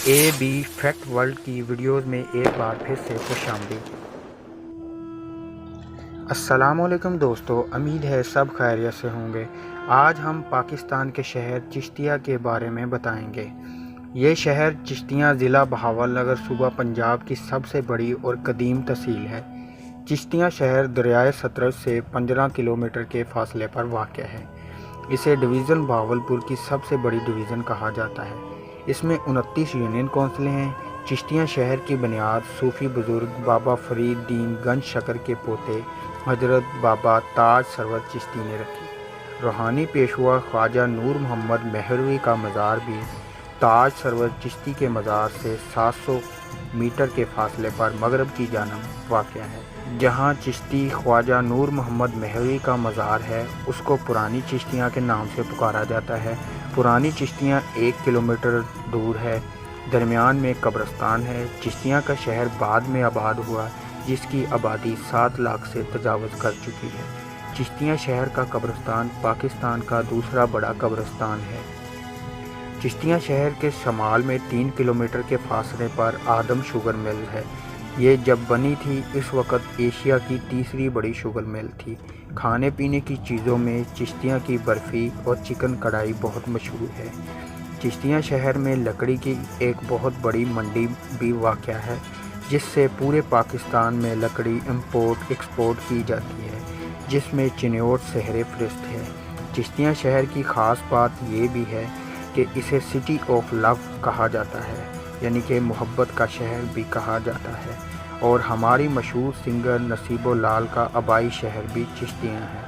A be fact world کی videos میں ایک بار پھر سے خوش آمدید۔ السلام علیکم دوستو، امید ہے سب خیریت سے ہوں گے۔ آج ہم پاکستان کے شہر چشتیہ کے بارے میں بتائیں گے۔ یہ شہر چشتیہ ضلع بہاول نگر صوبہ پنجاب کی سب سے بڑی اور قدیم تحصیل ہے۔ چشتیہ شہر دریائے ستلج سے 15 کلومیٹر کے فاصلے پر واقع ہے۔ اسے ڈویژن بہاولپور کی سب سے بڑی ڈویژن کہا جاتا ہے۔ اس میں 29 یونین کونسلیں ہیں۔ چشتیہ شہر کی بنیاد صوفی بزرگ بابا فرید دین گنج شکر کے پوتے حضرت بابا تاج سرور چشتی نے رکھی۔ روحانی پیشوا خواجہ نور محمد مہروی کا مزار بھی تاج سرور چشتی کے مزار سے 700 میٹر کے فاصلے پر مغرب کی جانب واقع ہے۔ جہاں چشتی خواجہ نور محمد مہروی کا مزار ہے، اس کو پرانی چشتیاں کے نام سے پکارا جاتا ہے۔ پرانی چشتیاں 1 کلومیٹر دور ہے، درمیان میں قبرستان ہے۔ چشتیاں کا شہر بعد میں آباد ہوا، جس کی آبادی 7 لاکھ سے تجاوز کر چکی ہے۔ چشتیاں شہر کا قبرستان پاکستان کا دوسرا بڑا قبرستان ہے۔ چشتیاں شہر کے شمال میں 3 کلومیٹر کے فاصلے پر آدم شوگر مل ہے۔ یہ جب بنی تھی اس وقت ایشیا کی تیسری بڑی شوگر مل تھی۔ کھانے پینے کی چیزوں میں چشتیاں کی برفی اور چکن کڑھائی بہت مشہور ہے۔ چشتیاں شہر میں لکڑی کی ایک بہت بڑی منڈی بھی واقع ہے، جس سے پورے پاکستان میں لکڑی امپورٹ ایکسپورٹ کی جاتی ہے، جس میں چنیوٹ سہرے فہرست ہے۔ چشتیاں شہر کی خاص بات یہ بھی ہے کہ اسے سٹی آف لو کہا جاتا ہے، یعنی کہ محبت کا شہر بھی کہا جاتا ہے، اور ہماری مشہور سنگر نصیب لال کا آبائی شہر بھی چشتیاں ہے۔